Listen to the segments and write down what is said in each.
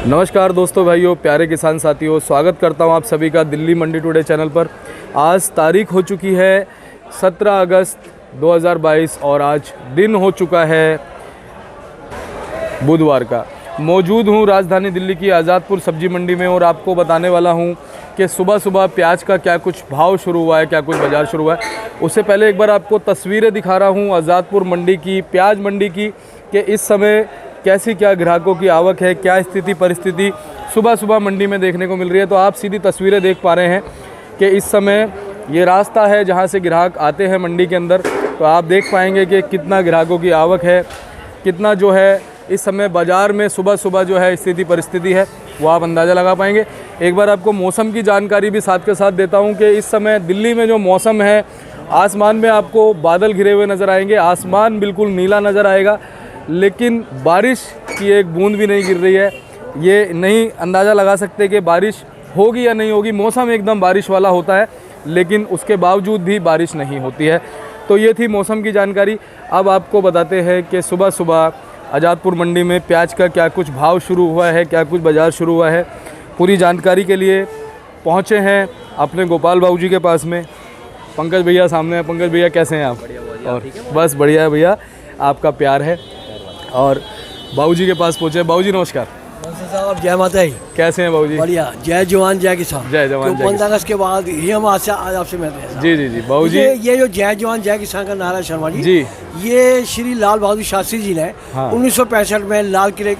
नमस्कार दोस्तों, भाइयों, प्यारे किसान साथियों, स्वागत करता हूं आप सभी का दिल्ली मंडी टुडे चैनल पर। आज तारीख हो चुकी है 17 अगस्त 2022 और आज दिन हो चुका है बुधवार का। मौजूद हूं राजधानी दिल्ली की आज़ादपुर सब्जी मंडी में और आपको बताने वाला हूं कि सुबह सुबह प्याज का क्या कुछ भाव शुरू हुआ है, क्या कुछ बाज़ार शुरू हुआ है। उससे पहले एक बार आपको तस्वीरें दिखा रहा हूं आज़ादपुर मंडी की, प्याज मंडी की, कि इस समय कैसी क्या ग्राहकों की आवक है, क्या स्थिति परिस्थिति सुबह सुबह मंडी में देखने को मिल रही है। तो आप सीधी तस्वीरें देख पा रहे हैं कि इस समय ये रास्ता है जहां से ग्राहक आते हैं मंडी के अंदर। तो आप देख पाएंगे कि कितना ग्राहकों की आवक है, कितना जो है इस समय बाज़ार में सुबह सुबह जो है स्थिति परिस्थिति है वो आप अंदाज़ा लगा पाएंगे। एक बार आपको मौसम की जानकारी भी साथ के साथ देता हूँ कि इस समय दिल्ली में जो मौसम है, आसमान में आपको बादल घिरे हुए नज़र आएंगे, आसमान बिल्कुल नीला नज़र आएगा, लेकिन बारिश की एक बूंद भी नहीं गिर रही है। ये नहीं अंदाज़ा लगा सकते कि बारिश होगी या नहीं होगी। मौसम एकदम बारिश वाला होता है, लेकिन उसके बावजूद भी बारिश नहीं होती है। तो ये थी मौसम की जानकारी। अब आपको बताते हैं कि सुबह सुबह आज़ादपुर मंडी में प्याज का क्या कुछ भाव शुरू हुआ है, क्या कुछ बाज़ार शुरू हुआ है। पूरी जानकारी के लिए पहुँचे हैं अपने गोपाल बाबू जी के पास में। पंकज भैया सामने हैं। पंकज भैया कैसे हैं आप? और बस बढ़िया है भैया, आपका प्यार है। और बाबूजी के पास पहुंचे। बाबूजी नमस्कार। साहब जय माता दी। कैसे हैं बाबूजी? बढ़िया। जय जवान जय किसान। जय जवान जय 15 अगस्त के बाद ही हम आज आपसे मिलते हैं। जी जी जी बाबूजी। ये जो जय जवान जय किसान का नारा शर्मा जी, ये श्री लाल बहादुर शास्त्री जी ने 1965 में लाल किले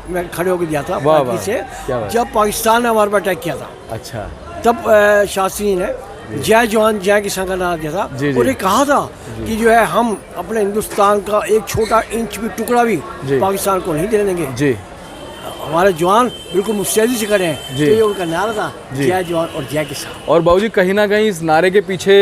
में खड़े होकर दिया था से, जब पाकिस्तान ने हमारे पर अटैक किया था। अच्छा। तब शास्त्री जी ने जय जवान जय किसान का नारा दिया था। उन्हें कहा था कि जो है हम अपने हिंदुस्तान का एक छोटा इंच भी टुकड़ा भी पाकिस्तान को नहीं देने देंगे। हमारे जवान बिल्कुल मुस्तैदी से खड़े हैं। तो ये उनका नारा था, जय जवान और जय किसान। और बाबूजी कहीं ना कहीं इस नारे के पीछे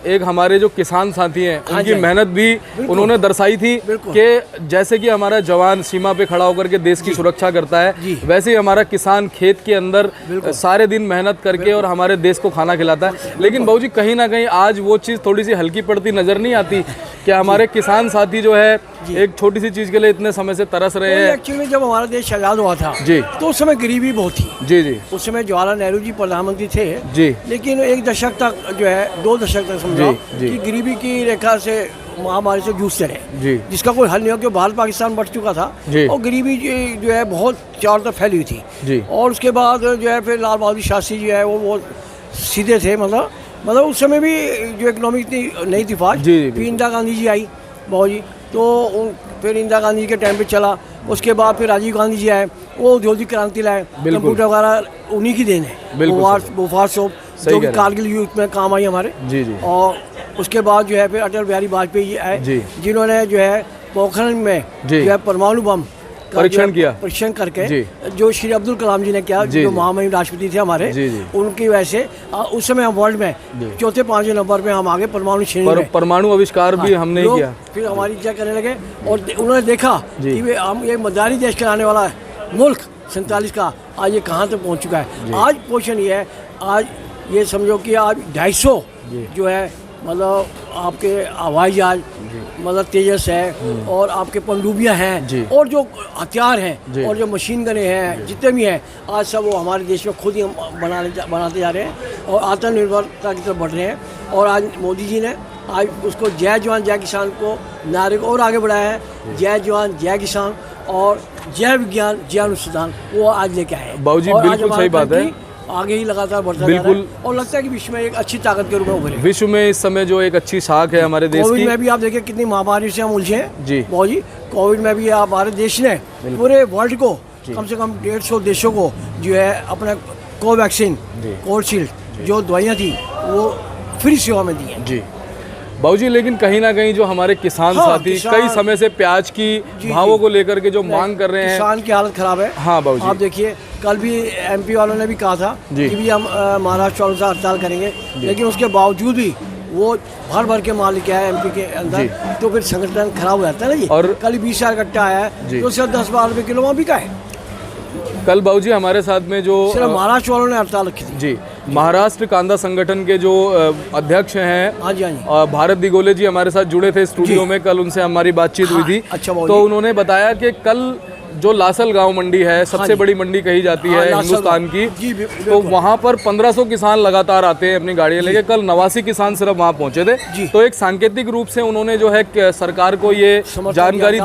एक हमारे जो किसान साथी हैं उनकी मेहनत भी उन्होंने दर्शाई थी कि जैसे कि हमारा जवान सीमा पे खड़ा होकर के देश की सुरक्षा करता है, वैसे ही हमारा किसान खेत के अंदर सारे दिन मेहनत करके और हमारे देश को खाना खिलाता है। लेकिन बाबूजी कहीं ना कहीं आज वो चीज़ थोड़ी सी हल्की पड़ती नजर नहीं आती कि हमारे किसान साथी जो है एक छोटी सी चीज़ के लिए इतने समय से तरस रहे हैं। एक्चुअली जब हमारा देश आज़ाद हुआ था जी, तो उस समय गरीबी बहुत थी। जी जी। उस समय जवाहरलाल नेहरू जी प्रधानमंत्री थे जी, लेकिन 1 दशक तक जो है 2 दशक तक समझो कि गरीबी की रेखा से महामारी से जूझते रहे, जिसका कोई हल नहीं हो, क्योंकि भारत पाकिस्तान बढ़ चुका था और गरीबी जो है बहुत चारों तरफ फैली हुई थी। और उसके बाद जो है फिर लाल बहादुर शास्त्री जी है वो बहुत सीधे थे, मतलब उस समय भी जो इकोनॉमी इतनी नहीं थी फास्ट। फिर इंदिरा गांधी जी आई बहुत जी, तो फिर इंदिरा गांधी के टाइम पे चला। उसके बाद फिर राजीव गांधी जी आए, वो औद्योगिक क्रांति लाए, कंप्यूटर वगैरह उन्हीं की देन है। बोफार सोप जो कि कारगिल युद्ध में काम आई हमारे। और उसके बाद जो है फिर अटल बिहारी वाजपेयी आए, जिन्होंने जो है पोखरण में जो है परमाणु बम परीक्षण करके जो श्री अब्दुल कलाम जी ने किया, जो महामहिम राष्ट्रपति थे हमारे, उनकी वजह से उस समय हम वर्ल्ड में 4-5 नंबर पे हम आगे परमाणु श्रेणी में। परमाणु आविष्कार भी हमने किया। फिर हमारी इज्जत करने लगे और उन्होंने देखा कि हम ये मदारी देश कराने वाला मुल्क 47 का आज ये कहाँ तक पहुँच चुका है। आज पोजिशन ये है, आज ये समझो कि आज 250 जो है मतलब आपके हवाई जहाज मतलब तेजस है और आपके पनडुब्बियाँ हैं और जो हथियार हैं और जो मशीन गनें हैं जितने भी हैं, आज सब वो हमारे देश में खुद ही हम बनाते जा रहे हैं और आत्मनिर्भरता की तरफ बढ़ रहे हैं। और आज मोदी जी ने आज उसको जय जवान जय किसान को नारे को और आगे बढ़ाया है। जय जवान जय किसान और जय विज्ञान जय अनुसंधान वो आज लेके आए हैं। बाबूजी बिल्कुल सही बात है, आगे ही लगातार बढ़ता जा रहा है और लगता है कि विश्व में एक अच्छी ताकत के रूप में उभरे। विश्व में इस समय जो एक अच्छी साख है हमारे देश की। कोविड में भी आप देखिए कितनी महामारी से हम उलझे हैं जी। बहुत जी कोविड में भी हमारे देश ने पूरे वर्ल्ड को कम से कम 150 देशों को जो है अपना कोवैक्सीन कोविशील्ड जो दवाइयाँ थी वो फ्री सेवा में दी हैं जी बाबूजी। लेकिन कहीं ना कहीं जो हमारे किसान साथी कई समय से प्याज की भावों को लेकर के जो मांग कर रहे हैं, किसान की हालत खराब है। हाँ बाबूजी, आप देखिए कल भी एमपी वालों ने भी कहा था कि भी हम महाराष्ट्र वालों से हड़ताल करेंगे, लेकिन उसके बावजूद भी वो भर के माल लेके आया एमपी के अंदर, तो फिर संगठन खराब हो जाता है ना जी। और कल 20,000 कट्टा आया है तो सिर्फ 10-12 रुपये किलो वहाँ बिका है। कल बाबूजी हमारे साथ में जो महाराष्ट्र वालों ने हड़ताल रखी थी जी, महाराष्ट्र कांदा संगठन के जो अध्यक्ष हैं, हाँ जी भारत दिगोले जी हमारे साथ जुड़े थे स्टूडियो में, कल उनसे हमारी बातचीत हुई थी। अच्छा, तो उन्होंने बताया कि कल जो लासल गांव मंडी है, सबसे बड़ी मंडी कही जाती है हिंदुस्तान की, तो वहाँ पर 1500 किसान लगातार आते हैं अपनी गाड़ियाँ लेके। कल 89 किसान सिर्फ वहाँ पहुँचे थे। तो एक सांकेतिक रूप से उन्होंने जो है सरकार को ये जानकारी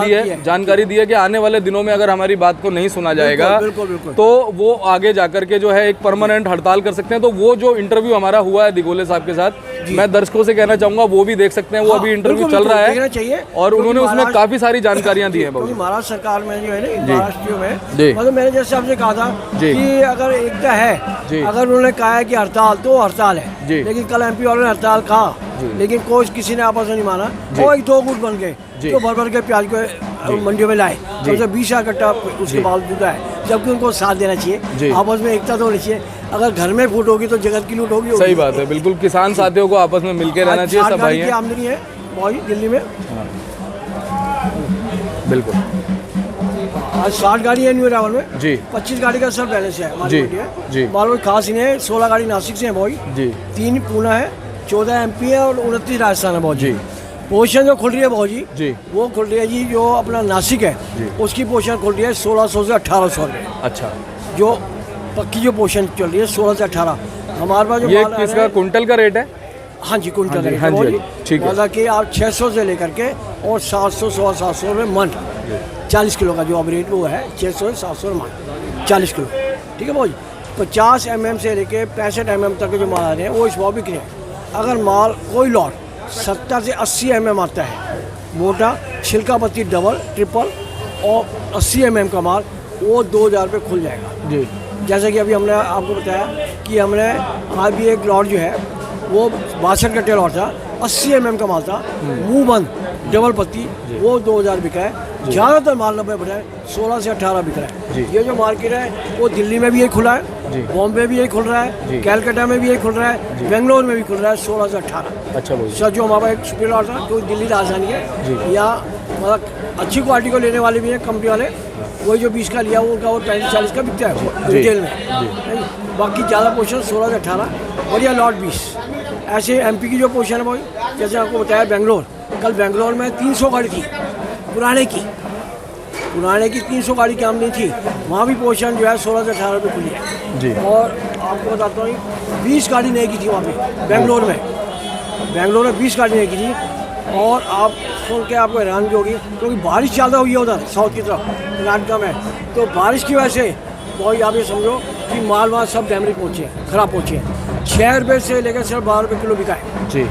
दी है कि आने वाले दिनों में अगर हमारी बात को नहीं सुना जाएगा तो वो आगे जाकर के जो है एक परमानेंट हड़ताल कर सकते हैं। तो वो जो इंटरव्यू हमारा हुआ है दिगोले साहब के साथ, मैं दर्शकों से कहना चाहूंगा वो भी देख सकते हैं। वो अभी इंटरव्यू चल रहा है और उन्होंने उसमें काफी सारी जानकारियां दी है। महाराष्ट्र सरकार में जो है ना, महाराष्ट्र में मतलब मैंने जैसे आपसे कहा था कि अगर एकता है, अगर उन्होंने कहा है कि हड़ताल तो हड़ताल है, लेकिन कल एमपी वालों ने हड़ताल कहा, लेकिन कोई किसी ने आपस में नहीं माना और 2 गुट बन गए तो भर के प्याज को मंडियों में लाए। तो 20,000 कट्टा उसके बावजूद है, जबकि उनको साथ देना चाहिए, आपस में एकता तो होनी चाहिए। अगर घर में फूट होगी तो जगत की लूट होगी। सही बात है, बिल्कुल। किसान साथियों को आपस में मिलकर रहना चाहिए। सब भाई आमदनी है दिल्ली में, बिल्कुल। आज 60 गाड़ी है न्यू अराइवल में जी, 25 गाड़ी का सब बैलेंस है जी जी। मालूम खास इन्हें 16 गाड़ी नासिक से है भाई जी, 3 पूना है, 14 MP है और 29 राजस्थान है भाई जी। पोजीशन जो खुल रही है भाई जी, वो खुल रही है जी, जो अपना नासिक है उसकी पोजीशन खुल रही है 1600 से 1800 रुपये। अच्छा, जो पक्की जो पोजीशन चल रही है 16 से 18। हमारे पास जो ये किसका कुंटल का रेट है? हाँ जी, कुंटल का रेट है ठीक है। मतलब कि आप 600 से लेकर के और 700 700 रुपये मन 40 किलो का जो अब रेट वो है 600 से 700 मन 40 किलो, ठीक है भाई। 50 mm से लेके 65 mm तक के जो माल आ रहे हैं वो इस भाव बिक रहे हैं। अगर माल कोई लॉट 70 से 80 mm आता है मोटा छिलका पत्ती डबल ट्रिपल और 80 mm का माल, वो 2000 रुपये खुल जाएगा जी। जैसे कि अभी हमने आपको बताया कि हमने आज भी एक लॉट जो है वो 62 कट्टे लॉट था, 80 mm का माल था, मुंह बंद डबल पत्ती, वो 2000 बिका है। ज़्यादातर माल 90 बढ़ा 16 से 18 बिक रहा है। ये जो मार्केट है वो दिल्ली में भी यही खुला है, बॉम्बे भी यही खुल रहा है, कैलकाटा में भी यही खुल रहा है, बेंगलोर में भी खुल रहा है 16 से 18। अच्छा सर, जो हमारा एक सुपीरियर लॉट था तो दिल्ली राजधानी है, या मतलब अच्छी क्वालिटी को लेने वाले भी हैं कंपनी वाले, वही जो 20 का लिया वो उनका वो 35-40 का बिकता है रिटेल में। बाकी ज़्यादा पोजीशन 16 से 18, बढ़िया लॉट 20। ऐसे MP की जो पोजीशन है भाई, जैसे आपको बताया बेंगलोर, कल बेंगलोर में 300 गाड़ी थी पुराने की 300 गाड़ी की आमदनी थी, वहाँ भी पोजीशन जो है 16 से 18 रुपये खुली है जी। और आपको बताता हूँ 20 गाड़ी नहीं की थी वहाँ पे बेंगलोर में 20 गाड़ी नहीं की थी। और आप सुन के आपको हैरान भी होगी क्योंकि बारिश ज़्यादा हुई है उधर साउथ की तरफ कर्नाटका में, तो बारिश की वजह से भाई आप ये समझो कि माल वहाँ सब डैमेज पहुँचे हैं, ख़राब पहुँचे हैं। 6 रुपये से लेकर सिर्फ 12 रुपये किलो बिका है जी।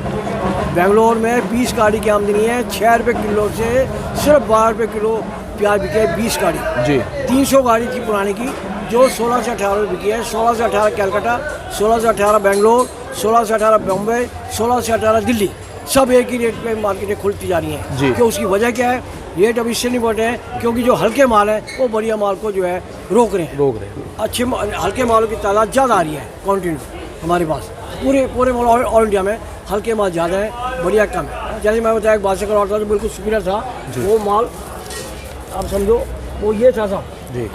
बेंगलोर में 20 गाड़ी की आमदनी है, 6 रुपये किलो से सिर्फ 12 रुपये किलो प्याज बिके 20 गाड़ी जी। 300 गाड़ी थी पुराने की जो 16 से 18 रुपये बिकी है। 16 से 18 कैलकाटा, 16 से 18 बेंगलोर, 16 से 18 बॉम्बे, 16 से 18 दिल्ली, सब एक ही रेट पे मार्केटें खुलती जा रही हैं। क्यों? उसकी वजह क्या है? रेट अब इससे नहीं बढ़ रहे हैं क्योंकि जो हल्के माल है वो बढ़िया माल को जो है रोक रहे हैं। अच्छे हल्के मालों की तादाद ज़्यादा आ रही है कंटिन्यू हमारे पास, पूरे ऑल इंडिया में हल्के माल ज़्यादा है, बढ़िया कम है। जैसे मैं बताया 62 का लॉट था जो बिल्कुल सुपीरियर था, वो माल आप समझो वो ये था साहब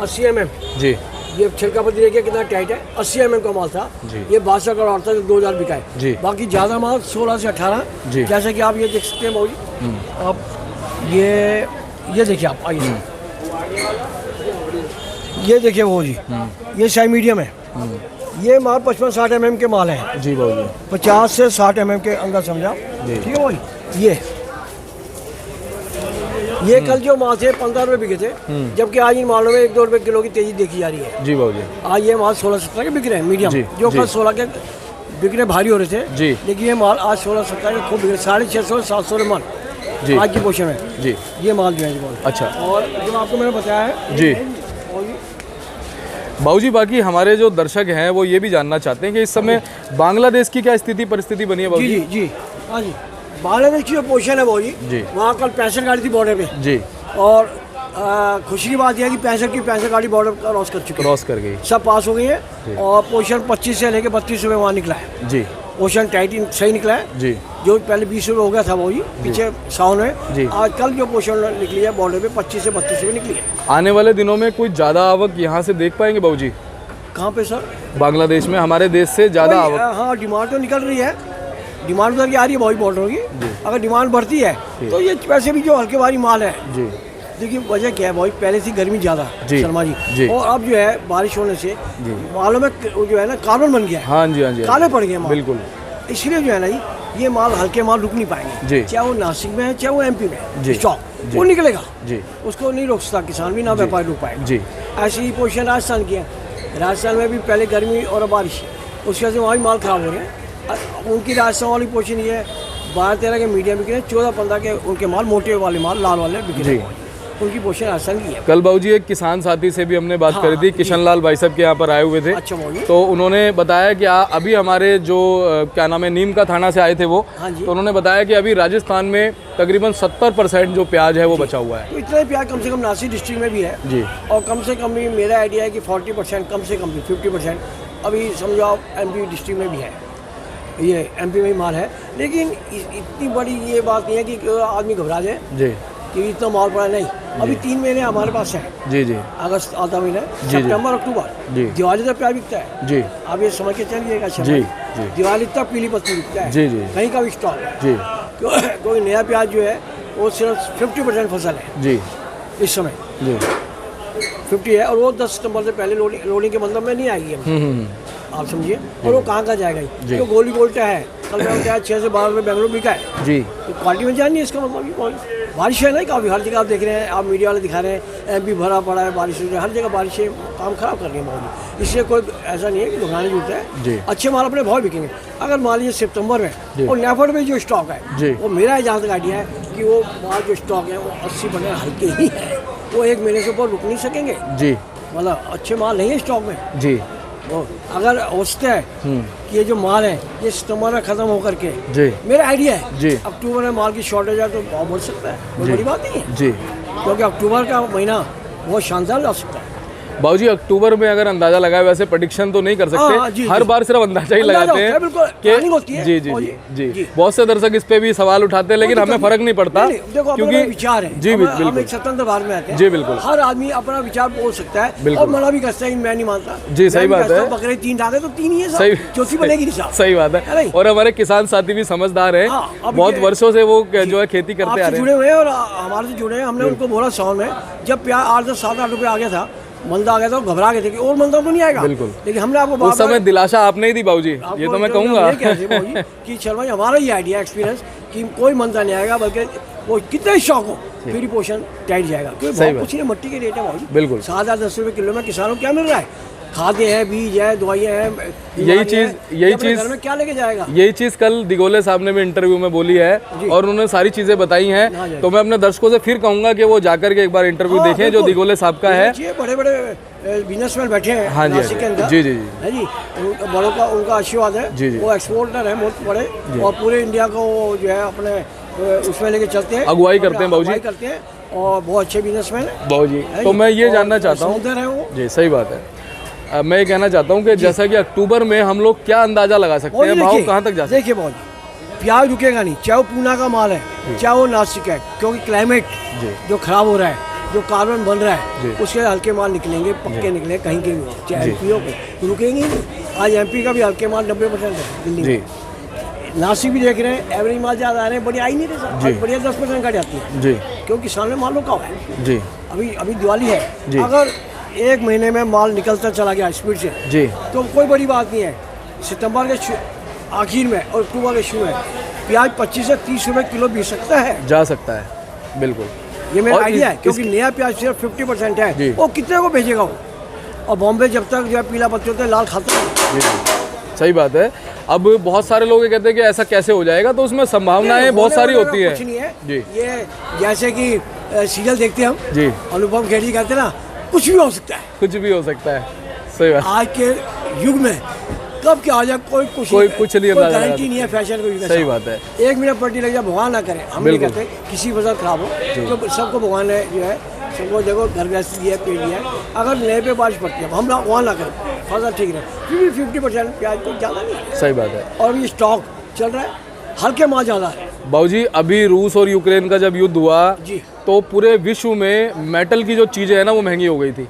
80 mm जी। ये छिलका पत्ती देखिए कितना टाइट है, 80 mm का माल था। ये 62 का लॉट था जो 2000 बिका है। बाकी ज़्यादा माल 16 से 18, जैसे कि आप ये देख सकते हैं भाई जी। आप ये देखिए, आप आइए ये देखिए वो जी, ये साइज मीडियम है। ये माल 55-60 mm के माल हैं जी भाई, 50 से 60 mm के अंदर समझा, ठीक है भाई। ये कल जो माल थे 15 रुपये बिके थे, जबकि आज इन मालों में 1-2 रुपये किलो की तेजी देखी जा रही है जी भाई। आज ये माल 16-17 के बिक रहे हैं मीडियम, जो कल 16 के बिकने भारी हो रहे थे जी, लेकिन ये माल आज 16-17 के खूब बिक रहे, 650-700 मन आज की पोजीशन है जी। ये माल जो है अच्छा, और जो आपको मैंने बताया है जी बाबूजी। बाकी हमारे जो दर्शक हैं वो ये भी जानना चाहते हैं कि इस समय बांग्लादेश की क्या स्थिति परिस्थिति बनी है बाबूजी? जी जी हाँ जी, बांग्लादेश की जो पोजीशन है बाबूजी, वहाँ कल 65 गाड़ी थी बॉर्डर पे जी। और खुशी की बात यह है कि 65 गाड़ी बॉर्डर क्रॉस कर गई, सब पास हो गई है। और पोजीशन 25 से लेकर 32 रुपये वहाँ निकला है जी। पोजीशन टाइट सही निकला है जी, जो पहले 20 रुपये हो गया था बाबूजी पीछे साउन में, आज कल जो पोजीशन निकली है बॉर्डर पे 25 से 32 रुपये निकली है। आने वाले दिनों में कोई ज़्यादा आवक यहाँ से देख पाएंगे बाबूजी? कहाँ पे सर? बांग्लादेश में हमारे देश से ज़्यादा आवक? हाँ, डिमांड तो निकल रही है, डिमांड उधर की आ रही है भाई बॉर्डर की। अगर डिमांड बढ़ती है तो ये वैसे भी जो हल्के भारी माल है जी, देखिए वजह क्या है भाई, पहले से गर्मी ज़्यादा शर्मा जी। जी, और अब जो है बारिश होने से मालों में जो है ना कार्बन बन गया है। हाँ जी, हाँ जी, काले पड़ गए माल, बिल्कुल। इसलिए जो है ना ये माल, हल्के माल रुक नहीं पाएंगे, चाहे वो नासिक में है चाहे वो एमपी में है, स्टॉक वो निकलेगा जी, उसको नहीं रोक सकता किसान भी, ना व्यापारी रोक पाएगा जी। ऐसी ही पोजीशन राजस्थान की है। राजस्थान में भी पहले गर्मी और बारिश, उसकी वजह से वहाँ भी माल खराब हो रहे हैं। उनकी राजस्थान वाली पोजीशन ये है, 12-13 के मीडियम बिक रहे हैं, 14-15 के उनके माल, मोटे वाले माल, लाल वाले बिक रहे हैं। उनकी पोजीशन राजस्थान की है। कल बाबूजी एक किसान साथी से भी हमने बात करी थी, किशन लाल भाई साहब के यहाँ पर आए हुए थे। अच्छा, तो उन्होंने बताया कि अभी हमारे जो क्या नाम है, नीम का थाना से आए थे वो, तो उन्होंने बताया कि अभी राजस्थान में तकरीबन 70% जो प्याज है वो बचा हुआ है। तो इतना प्याज कम से कम नासिक डिस्ट्रिक्ट में भी है जी, और कम से कम भी मेरा आइडिया है कि 40%, कम से कम भी 50% अभी समझो आप एमपी डिस्ट्रिक्ट में भी है, ये एमपी में ही माल है। लेकिन इतनी बड़ी ये बात नहीं है कि आदमी घबरा जाए जी कि इतना माल पड़ा, नहीं। अभी 3 महीने हमारे पास है जी जी, अगस्त आता महीना, सितंबर अक्टूबर, दिवाली तक प्याज बिकता है जी। अब ये समझ के चलिएगा जी, दिवाली तक पीली पत्ती बिकता है जी जी, कहीं का भी स्टॉक है जी। कोई नया प्याज जो है वो सिर्फ 50% फसल है जी इस समय जी, 50 है, और वो 10 सितंबर से पहले लोडिंग के मतलब में नहीं आएगी, आप समझिए। और वो कहाँ का जाएगा, जो गोली गोल्टा है, कल में क्या 6 से 12 रुपये बेंगलुरु बिका है जी, तो क्वालिटी में जान नहीं, इसका मतलब बारिश है ना काफ़ी, हर जगह आप देख रहे हैं, आप मीडिया वाले दिखा रहे हैं एमपी भरा पड़ा है, बारिश हो रही है, हर जगह बारिशें काम खराब कर रही है माहौल। इसलिए कोई ऐसा नहीं है कि घबराने की जरूरत है, अच्छे माल अपने भाव बिकेंगे। अगर मान लीजिए सितंबर में और नेफर्ड में जो स्टॉक है, वो मेरा जहाँ तक आइडिया है कि वो माल जो स्टॉक है वो 80% हल्के ही है, वो 1 महीने से ऊपर रुक नहीं सकेंगे जी, मतलब अच्छे माल नहीं है स्टॉक में जी। वो अगर होता है कि ये जो माल है ये सितंबर में खत्म होकर के जी, मेरा आइडिया है जी, अक्टूबर में माल की शॉर्टेज है तो भाव बढ़ सकता है, कोई बड़ी बात नहीं है जी, क्योंकि अक्टूबर का महीना बहुत शानदार जा सकता है। बाबूजी अक्टूबर में अगर अंदाजा लगाए, वैसे प्रेडिक्शन तो नहीं कर सकते, हर बार सिर्फ अंदाजा ही लगाते हैं कि जी जी जी। बहुत से दर्शक इस पे भी सवाल उठाते हैं, लेकिन हमें फर्क नहीं पड़ता, क्योंकि विचार है जी, हम एक स्वतंत्र भारत में आते हैं जी, बिल्कुल। हर आदमी अपना विचार बोल सकता है और मना भी कर सकता है, मैं नहीं मानता जी, सही बात है। बकरे 3 डाले तो 3 ही है, सही, चौथी बनेगी नहीं, सही बात है। और हमारे किसान साथी भी समझदार है, बहुत वर्षों से वो जो है खेती करते आ रहे हैं, जुड़े हुए हैं और हमारे से जुड़े हैं। हमने उनको बोला साउंड में, जब प्याज 8-10-7-8 रुपये आ गया था, मंदा आ गया था, घबरा गए थे कि और मंदा तो नहीं आएगा, बिल्कुल। लेकिन हमने आपको उस समय दिलासा आपने ही दी बाबूजी, ये तो मैं कहूँगा कि शर्मा हमारा ही आइडिया एक्सपीरियंस कि कोई मंदा नहीं आएगा, बल्कि वो कितने शौक हो फिर पोषण टाइट जाएगा, क्योंकि कुछ नहीं, मट्टी के रेट है भाई, बिल्कुल। 7-10 रुपये किलो में किसानों को क्या मिल रहा है, खादें हैं, बीज है, दवाइयाँ हैं, यही चीज़ घर में क्या लेके जाएगा। यही चीज़ कल दिगोले साहब ने भी इंटरव्यू में बोली है और उन्होंने सारी चीज़ें बताई हैं, तो मैं अपने दर्शकों से फिर कहूँगा कि वो जाकर के एक बार इंटरव्यू देखें जो दिगोले साहब का है। बड़े बड़े बिजनेसमैन बैठे हैं हाँ जी के अंदर जी जी है जी, बड़ों का उनका आशीर्वाद है जी, वो एक्सपोर्टर है बहुत बड़े, और पूरे इंडिया को जो है अपने उसमें लेके चलते हैं, अगुवाई करते हैं बाबूजी, करते हैं, और बहुत अच्छे बिजनेसमैन है बाबूजी। तो मैं ये जानना चाहता हूँ जी, सही बात है, मैं ये कहना चाहता हूँ कि जैसा कि अक्टूबर में हम लोग क्या अंदाजा लगा सकते हैं, भाव कहाँ तक जा सकते हैं? देखिए बहुत प्याज रुकेगा नहीं, चाहे वो पूना का माल है चाहे वो नासिक है, क्योंकि क्लाइमेट जो खराब हो रहा है, जो कार्बन बन रहा है, उसके हल्के माल निकलेंगे, पक्के निकलेंगे, कहीं के भी, चाहे एमपीओ के रुकेंगे नहीं। आज एमपी का भी हल्के माल 90% है दिल्ली में, नासिक भी देख रहे हैं, एवरेज माल ज़्यादा आ रहे हैं, बड़ी आई नहीं रहे, बढ़िया 10% घट जाती है जी, क्योंकि किसान में माल रुका हुआ है जी। अभी दिवाली है, अगर 1 महीने में माल निकलता चला गया स्पीड से जी, तो कोई बड़ी बात नहीं है। सितंबर के आखिर में और अक्टूबर के शुरू में प्याज 25 से 30 रुपये किलो बिक सकता है, जा सकता है, बिल्कुल। ये मेरा आइडिया है, क्योंकि नया प्याज सिर्फ 50% है, वो कितने को भेजेगा वो, और बॉम्बे जब तक जो है पीला पत्ती होता है, लाल खाता है। सही बात है। अब बहुत सारे लोग कहते हैं कि ऐसा कैसे हो जाएगा, तो उसमें संभावनाएं बहुत सारी होती है। कुछ नहीं है जी, ये जैसे कि सीरियल देखते हैं हम जी, अनुपम खेर जी कहते हैं ना, कुछ भी हो सकता है, कुछ भी हो सकता है। सही बात, आज के युग में कब क्या आ जाए कोई कुछ नहीं, गारंटी नहीं है फैशन को। सही बात है, 1 मिनट पलटी लग जाए, भगवान ना करे, हम नहीं कहते किसी फसल खराब हो, तो सबको भगवान है जो है, सबको देखो घर गृहस्थी दिया, पेड़ दिया है, अगर नए पे बारिश पड़ती है हम वहाँ ना करें, फसल ठीक रहे, फिर भी 50% प्याज तो ज़्यादा नहीं है। सही बात है, और ये स्टॉक चल रहा है, हल्के माल ज़्यादा है बाबूजी। अभी रूस और यूक्रेन का जब युद्ध हुआ जी, तो पूरे विश्व में मेटल की जो चीज़ें हैं ना वो महंगी हो गई थी,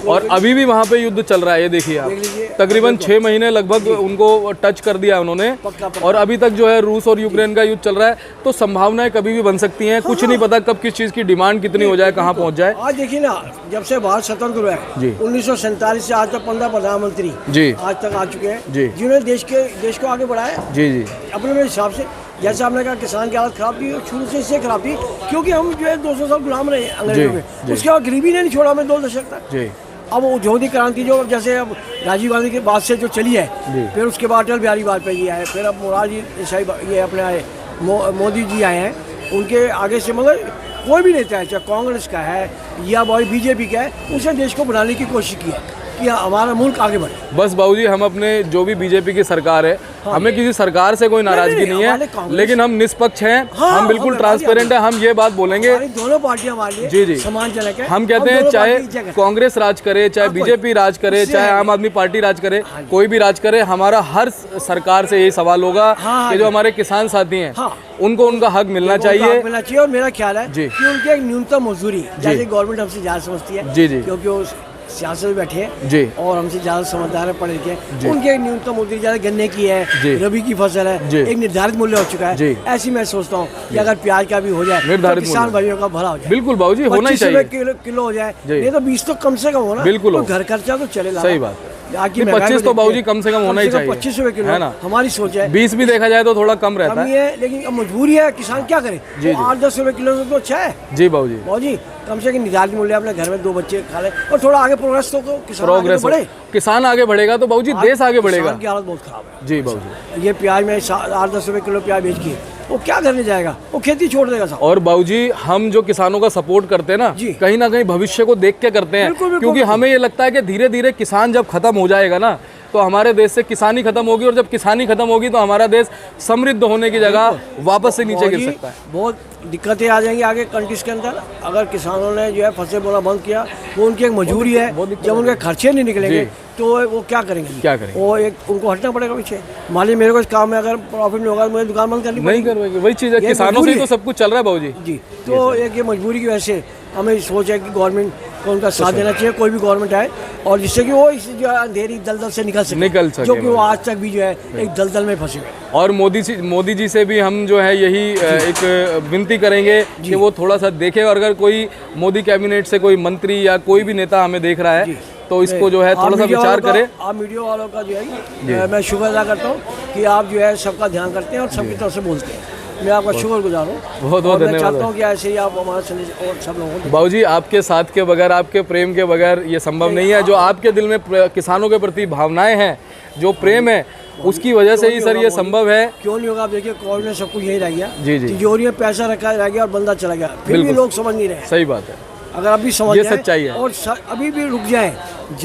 और अभी भी वहाँ पे युद्ध चल रहा है। ये देखिए आप, तकरीबन 6 महीने लगभग उनको टच कर दिया उन्होंने, और अभी तक जो है रूस और यूक्रेन का युद्ध चल रहा है। तो संभावनाएं कभी भी बन सकती हैं, कुछ नहीं पता कब किस चीज़ की डिमांड कितनी हो जाए, कहाँ पहुँच जाए। आज देखिए ना, जब से भारत स्वतंत्र हुआ है 1947 से आज तक 15 प्रधानमंत्री जी आज तक आ चुके हैं जी, जिन्होंने देश को आगे बढ़ाया जी जी अपने मेरे हिसाब से। जैसे आपने कहा किसान की हालत खराब थी, शुरू से इससे खराब थी क्योंकि हम जो है 200 साल गुलाम रहे अंग्रेजों के। उसके बाद गरीबी ने नहीं छोड़ा हमें 2 दशक तक जी। अब वो ज्योति क्रांति जो जैसे अब राजीव गांधी के बाद से जो चली है, फिर उसके बाद अटल बिहारी वाजपेयी आए, फिर अब मोरारजी देसाई ये अपने आए, मोदी जी आए हैं। उनके आगे से मतलब कोई भी नेता है, चाहे कांग्रेस का है या बीजेपी का है, उसने देश को बनाने की कोशिश की है कि हमारा मुल्क आगे बढ़े। बस बाबूजी, हम अपने जो भी बीजेपी की सरकार है, हमें किसी सरकार से कोई नाराजगी नहीं है, लेकिन हम निष्पक्ष हैं, हम बिल्कुल ट्रांसपेरेंट हैं। हम ये बात बोलेंगे, दोनों पार्टियां हमारे जी जी सम्मानजनक है। हम कहते हैं चाहे कांग्रेस राज करे, चाहे बीजेपी राज करे, चाहे आम आदमी पार्टी राज करे, कोई भी राज करे, हमारा हर सरकार से यही सवाल होगा कि जो हमारे किसान साथी हैं उनको उनका हक मिलना चाहिए। और मेरा ख्याल है कि उनकी एक न्यूनतम मजदूरी, जैसे गवर्नमेंट हमसे ज्यादा समझती है जी जी, क्योंकि वो सियासत में बैठे हैं जी, और हमसे ज्यादा समझदार है, पढ़े लिखे हैं। उनके एक न्यूनतम मजदूरी ज्यादा गन्ने की है, रबी की फसल है, एक निर्धारित मूल्य हो चुका है। ऐसी मैं सोचता हूँ कि अगर प्याज का भी हो जाए तो किसान भाइयों का भला हो जाए। बिल्कुल बाबूजी, होना ही चाहिए। किलो हो जाए, नहीं तो 20 तो कम से कम होना, बिल्कुल घर खर्चा तो चलेगा। सही बात, 25 तो बाबूजी कम से कम होना ही चाहिए। 25 रुपए किलो है ना, हमारी सोच है। 20 भी देखा जाए तो थोड़ा कम रहता है, लेकिन अब मजबूरी है, किसान क्या करे। 8-10 रुपए किलो तो अच्छा है जी बाबूजी। कम से कम निर्धारित मूल्य, अपने घर में 2 बच्चे खा ले और थोड़ा आगे प्रोग्रेस तो प्रोग्रेस बढ़े। किसान आगे बढ़ेगा तो बाबूजी देश आगे बढ़ेगा। किसान की हालत बहुत खराब है जी बाबूजी। ये प्याज में 8-10 रुपए किलो प्याज बेच के वो क्या करने जाएगा, वो खेती छोड़ देगा साहब। और बाबूजी, हम जो किसानों का सपोर्ट करते हैं ना, कहीं ना कहीं भविष्य को देख के करते हैं, क्योंकि हमें ये लगता है कि धीरे धीरे किसान जब खत्म हो जाएगा ना, तो हमारे देश से किसानी खत्म होगी, और जब किसानी खत्म होगी तो हमारा देश समृद्ध होने की जगह वापस से नीचे गिर सकता है। बहुत दिक्कतें आ जाएंगी आगे कंट्रीज के अंदर, अगर किसानों ने जो है फसल बोना बंद किया। वो उनकी एक मजबूरी है, जब उनके खर्चे नहीं निकलेंगे तो वो क्या करेंगे, वो एक उनको हटना पड़ेगा पीछे। मान लीजिए मेरे को इस काम में अगर प्रॉफिट नहीं होगा तो मुझे दुकान बंद करनी नहीं करवाएंगे। वही चीज़ है, किसानों से तो सब कुछ चल रहा है बाबूजी जी। तो एक ये मजबूरी की वजह से हमें सोच है कि गवर्नमेंट को उनका साथ देना चाहिए, कोई भी गवर्नमेंट आए, और जिससे कि वो इस जो अंधेरी दलदल से निकल सके, जो कि वो आज तक भी जो है एक दलदल में फंसे हुए। और मोदी जी से भी हम जो है यही एक विनती करेंगे कि वो थोड़ा सा देखें, और अगर कोई मोदी कैबिनेट से कोई मंत्री या कोई भी नेता हमें देख रहा है तो इसको जो है थोड़ा सा विचार करें। आप मीडिया वालों का जो है मैं शुक्र अदा करता हूँ कि आप जो है सबका ध्यान करते हैं और सबकी तरफ से बोलते हैं। मैं आपका शुक्रगुजार हूँ, बहुत बहुत धन्यवाद। मैं चाहता हूँ कि ऐसे ही आप हमारा संदेश और सब लोगों को। बाबूजी, आपके साथ के बगैर, आपके प्रेम के बगैर ये संभव नहीं है। जो आपके दिल में किसानों के प्रति भावनाएं हैं, जो प्रेम है, उसकी वजह से ही सर ये संभव है। क्यों नहीं होगा? आप देखिए कोविड में सब कुछ यही रह गया जी जी, तिजोरी में पैसा रखा रह गया और बंदा चला गया, फिर भी लोग समझ नहीं रहे। सही बात है, अगर अभी समझ ये सच्चाई है और अभी भी रुक जाए।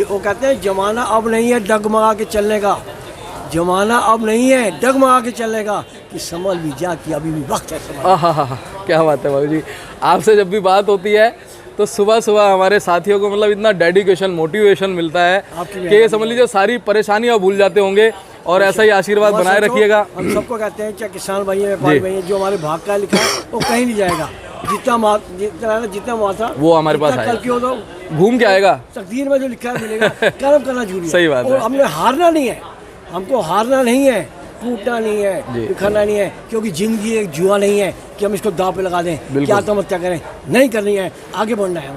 वो कहते हैं जमाना अब नहीं है डगमगा के चलने का, जमाना अब नहीं है डगमगा के चलने का, कि संभल भी जा कि अभी भी वक्त है। क्या बात है बाबूजी, आपसे जब भी बात होती है तो सुबह सुबह हमारे साथियों को मतलब इतना डेडिकेशन, मोटिवेशन मिलता है कि ये समझ लीजिए सारी परेशानियां भूल जाते होंगे। और ऐसा ही आशीर्वाद बनाए रखिएगा। हम सबको कहते हैं, चाहे किसान भाई है, व्यापारी भाई है, जो हमारे भाग का लिखा है वो कहीं नहीं जाएगा। जितना मात्रा वो हमारे पास कल की हो तो घूम के आएगा। तकदीर में जो लिखा है मिलेगा। कर्म करना जरूरी है। सही बात है। हमने हारना नहीं है, हमको हारना नहीं है, टूटना नहीं है, बिखरना नहीं है, क्योंकि जिंदगी एक जुआ नहीं है कि हम इसको दांव पे लगा दें, क्या आत्महत्या करें, नहीं करनी है, आगे बढ़ना है।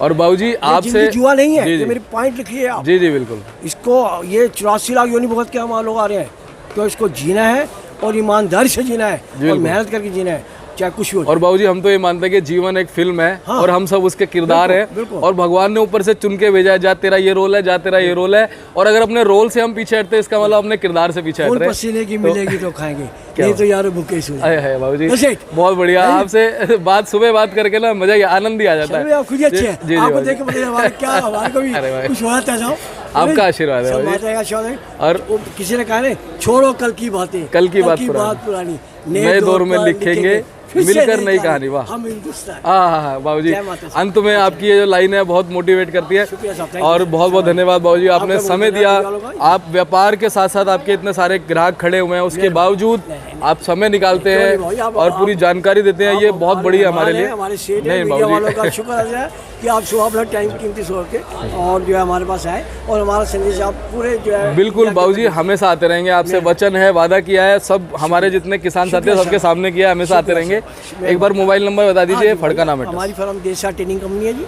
और बाबूजी, आपसे जुआ नहीं है, ये मेरी पॉइंट लिखिए आप। जी जी बिल्कुल। इसको ये 84 लाख योनि भुगत के हमारे लोग आ रहे हैं, तो इसको जीना है और ईमानदारी से जीना है और मेहनत करके जीना है, चाहे कुछ हो। और बाबूजी, हम तो ये मानते हैं कि जीवन एक फिल्म है। हाँ। और हम सब उसके किरदार हैं, और भगवान ने ऊपर से चुन के भेजा है, जा तेरा ये रोल है, जा तेरा ये रोल है। और अगर अपने रोल से हम पीछे हटते, इसका मतलब अपने किरदार से पीछे हट रहे हैं। पसीने की मिलेगी तो खाएंगे, नहीं तो यार भूखे सोएंगे। है बाबूजी, बहुत बढ़िया। आपसे बात सुबह बात करके ना मजा ही, आनंद ही आ जाता है। आप खुद अच्छे हैं, आपको देख के मुझे हमारे क्या हमारे को भी कुछ हुआ था। आपका आशीर्वाद है। और किसी ने कहा नहीं, छोड़ो कल की बातें, कल की बात पुरानी, नए दौर में लिखेंगे मिलकर नई कहानी। वाह, हम हिंदुस्तान। हाँ बाबूजी, जय माता दी। अंत में आपकी ये जो लाइन है बहुत मोटिवेट करती है। शुक्रिया साहब, थैंक और यू। बहुत बहुत धन्यवाद बाबूजी, आपने आपका समय बहुत दिया। धन्यवाद। आप व्यापार के साथ साथ आपके इतने सारे ग्राहक खड़े हुए हैं, उसके बावजूद आप समय निकालते नहीं भाई, हैं आप- और पूरी जानकारी देते हैं, ये बहुत बढ़िया हमारे लिए। हमारे सेठ नहीं मीडिया वालों का बाबूजी, शुक्र है कि आप सुबह अपना टाइम कीमती छोड़ के और जो है हमारे पास आए और हमारा संदेश आप पूरे जो है बिल्कुल बाबूजी, हमेशा आते रहेंगे। आपसे वचन है, वादा किया है, सब हमारे जितने किसान साथी हैं सबके सामने किया है, हमेशा आते रहेंगे। एक बार मोबाइल नंबर बता दीजिए, फड़का नाम है। हमारी फर्म देशा ट्रेनिंग कंपनी है जी,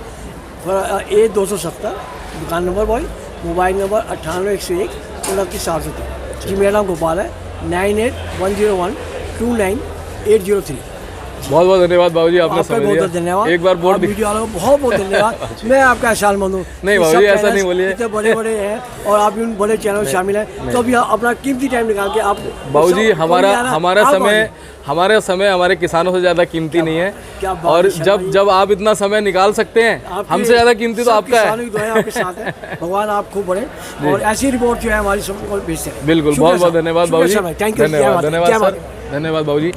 A270 दुकान नंबर बॉय, मोबाइल नंबर 98 101 29 703। जी मेरा नाम गोपाल है, 9810129803। बहुत बहुत धन्यवाद बाबूजी, आपने आपका समय बहुत बहुत दिया। धन्यवाद। एक बार बोर्ड मीडिया वालों को बहुत बहुत धन्यवाद। मैं आपका एहसान मंद हूँ। नहीं ये बाबूजी, सब ऐसा चैनल्स नहीं बोलिए। इतने बड़े बड़े हैं और आप इन बड़े चैनल शामिल हैं, तो अभी अपना कीमती टाइम निकाल के आप बाबूजी, सब- हमारा कोई आना, हमारा आप समय आइए। हमारे किसानों से ज़्यादा कीमती नहीं है। क्या बात और है, जब शर्मा जी। जब आप इतना समय निकाल सकते हैं, आपके हमसे ज़्यादा कीमती तो सब आपका है। किसानों की दुआएं आपके साथ है। भगवान आप खूब बढ़े और ऐसी रिपोर्ट जो है हमारी सबको भेजते हैं। बिल्कुल, शुक्रिया बहुत बहुत साहब, धन्यवाद शुक्रिया बाबूजी, साहब, थैंक यू, जय धन्यवाद माता दी, धन्यवाद जय सर, माता दी। धन्यवाद बाबूजी।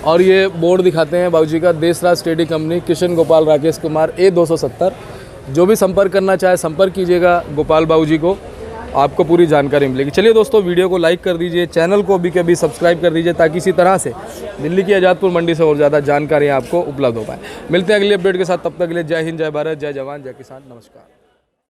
और ये बोर्ड दिखाते हैं बाबूजी का, Deshraj trading company, Kishan Gopal Rakesh Kumar, A270। जो भी संपर्क करना चाहे संपर्क कीजिएगा गोपाल बाबूजी को, आपको पूरी जानकारी मिलेगी। चलिए दोस्तों, वीडियो को लाइक कर दीजिए, चैनल को अभी सब्सक्राइब कर दीजिए, ताकि इसी तरह से दिल्ली की आज़ादपुर मंडी से और ज़्यादा जानकारी आपको उपलब्ध हो पाए। मिलते हैं अगली अपडेट के साथ, तब तक के लिए जय हिंद, जय भारत, जय जवान, जय किसान, नमस्कार।